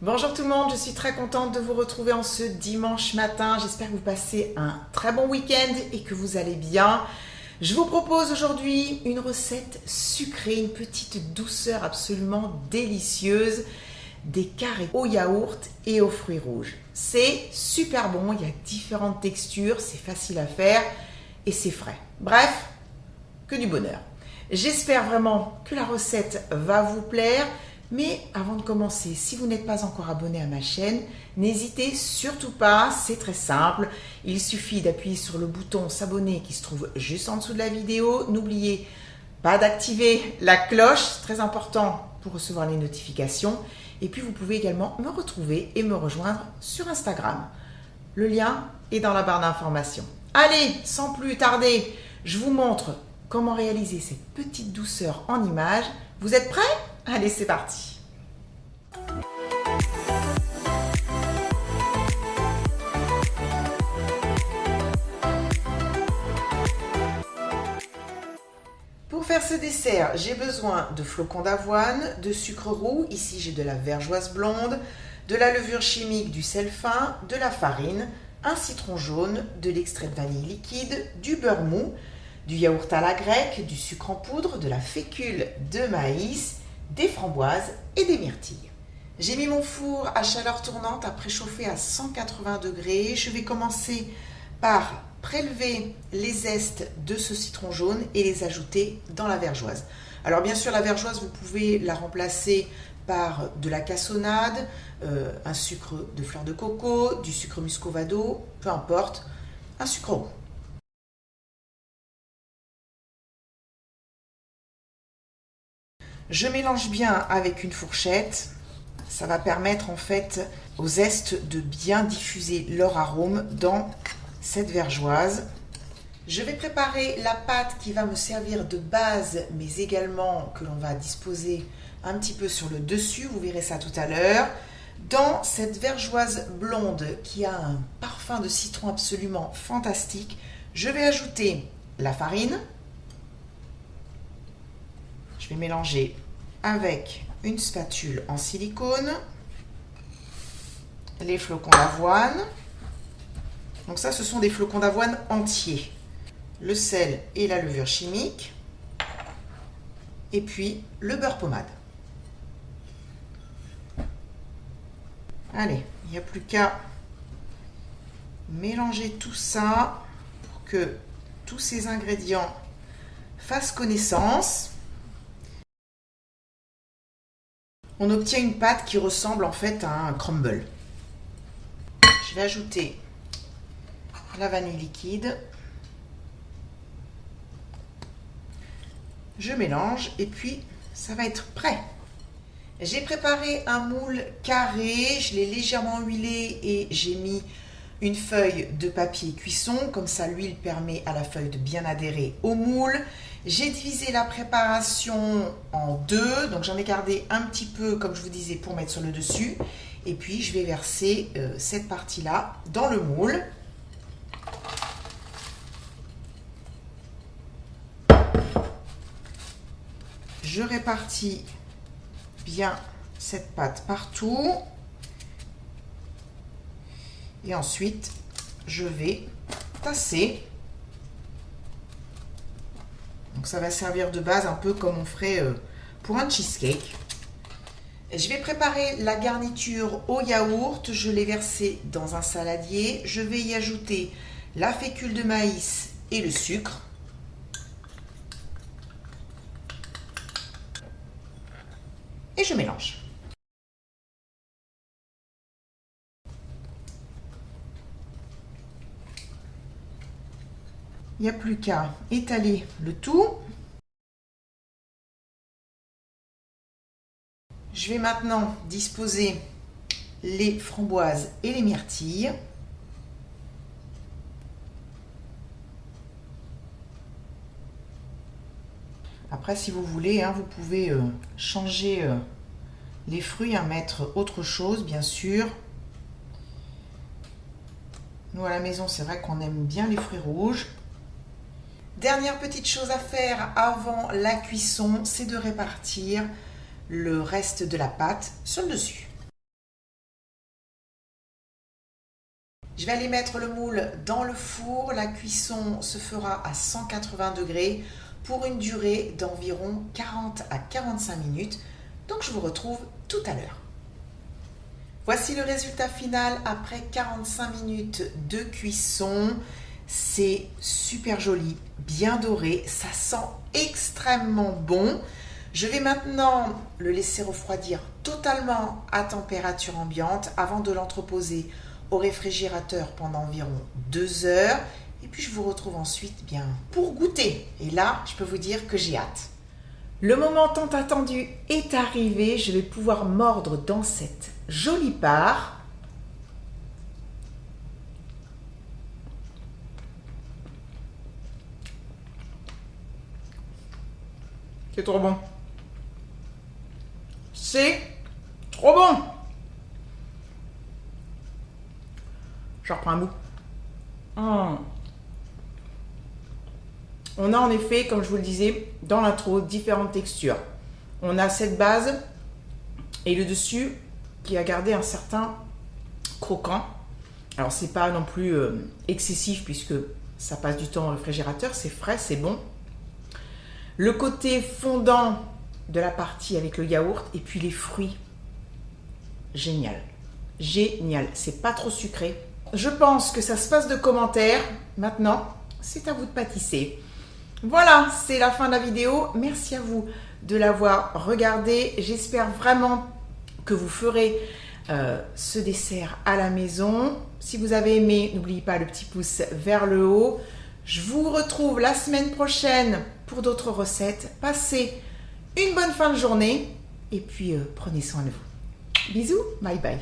Bonjour tout le monde, je suis très contente de vous retrouver en ce dimanche matin. J'espère que vous passez un très bon week-end et que vous allez bien. Je vous propose aujourd'hui une recette sucrée, une petite douceur absolument délicieuse, des carrés au yaourt et aux fruits rouges. C'est super bon, il y a différentes textures, c'est facile à faire et c'est frais. Bref, que du bonheur. J'espère vraiment que la recette va vous plaire. Mais avant de commencer, si vous n'êtes pas encore abonné à ma chaîne, n'hésitez surtout pas, c'est très simple. Il suffit d'appuyer sur le bouton s'abonner qui se trouve juste en dessous de la vidéo. N'oubliez pas d'activer la cloche, c'est très important pour recevoir les notifications. Et puis vous pouvez également me retrouver et me rejoindre sur Instagram. Le lien est dans la barre d'informations. Allez, sans plus tarder, je vous montre comment réaliser cette petite douceur en images. Vous êtes prêts ? Allez, c'est parti. Pour faire ce dessert, j'ai besoin de flocons d'avoine, de sucre roux, ici j'ai de la vergeoise blonde, de la levure chimique, du sel fin, de la farine, un citron jaune, de l'extrait de vanille liquide, du beurre mou, du yaourt à la grecque, du sucre en poudre, de la fécule de maïs, des framboises et des myrtilles. J'ai mis mon four à chaleur tournante à préchauffer à 180 degrés. Je vais commencer par prélever les zestes de ce citron jaune et les ajouter dans la vergeoise. Alors bien sûr, la vergeoise, vous pouvez la remplacer par de la cassonade, un sucre de fleur de coco, du sucre muscovado, peu importe, un sucre roux. Je mélange bien avec une fourchette. Ça va permettre en fait aux zestes de bien diffuser leur arôme dans cette vergeoise. Je vais préparer la pâte qui va me servir de base, mais également que l'on va disposer un petit peu sur le dessus. Vous verrez ça tout à l'heure. Dans cette vergeoise blonde qui a un parfum de citron absolument fantastique, je vais ajouter la farine. Je vais mélanger avec une spatule en silicone, les flocons d'avoine. Donc ça, ce sont des flocons d'avoine entiers. Le sel et la levure chimique. Et puis le beurre pommade. Allez, il n'y a plus qu'à mélanger tout ça pour que tous ces ingrédients fassent connaissance. On obtient une pâte qui ressemble en fait à un crumble. Je vais ajouter la vanille liquide. Je mélange et puis ça va être prêt. J'ai préparé un moule carré, je l'ai légèrement huilé et j'ai mis une feuille de papier cuisson, comme ça l'huile permet à la feuille de bien adhérer au moule. J'ai divisé la préparation en deux, donc j'en ai gardé un petit peu, comme je vous disais, pour mettre sur le dessus. Et puis je vais verser cette partie-là dans le moule. Je répartis bien cette pâte partout. Et ensuite, je vais tasser. Donc ça va servir de base un peu comme on ferait pour un cheesecake. Je vais préparer la garniture au yaourt. Je l'ai versée dans un saladier. Je vais y ajouter la fécule de maïs et le sucre. Et je mélange. Il n'y a plus qu'à étaler le tout. Je vais maintenant disposer les framboises et les myrtilles. Après, si vous voulez, vous pouvez changer les fruits, mettre autre chose, bien sûr. Nous, à la maison, c'est vrai qu'on aime bien les fruits rouges. Dernière petite chose à faire avant la cuisson, c'est de répartir le reste de la pâte sur le dessus. vais aller mettre le moule dans le four. La cuisson se fera à 180 degrés pour une durée d'environ 40 à 45 minutes. Donc je vous retrouve tout à l'heure. Voici le résultat final après 45 minutes de cuisson. C'est super joli, bien doré, ça sent extrêmement bon. Je vais maintenant le laisser refroidir totalement à température ambiante avant de l'entreposer au réfrigérateur pendant environ 2 heures. Et puis je vous retrouve ensuite bien pour goûter. Et là, je peux vous dire que j'ai hâte. Le moment tant attendu est arrivé. Je vais pouvoir mordre dans cette jolie part. C'est trop bon. C'est trop bon. Je reprends un bout. On a en effet, comme je vous le disais dans l'intro, différentes textures. On a cette base et le dessus qui a gardé un certain croquant. Alors c'est pas non plus excessif puisque ça passe du temps au réfrigérateur, c'est frais, c'est bon. Le côté fondant de la partie avec le yaourt et puis les fruits, génial, génial, c'est pas trop sucré. Je pense que ça se passe de commentaires. Maintenant, c'est à vous de pâtisser. Voilà, c'est la fin de la vidéo. Merci à vous de l'avoir regardé. J'espère vraiment que vous ferez ce dessert à la maison. Si vous avez aimé, n'oubliez pas le petit pouce vers le haut. Je vous retrouve la semaine prochaine pour d'autres recettes. Passez une bonne fin de journée et puis prenez soin de vous. Bisous, bye bye.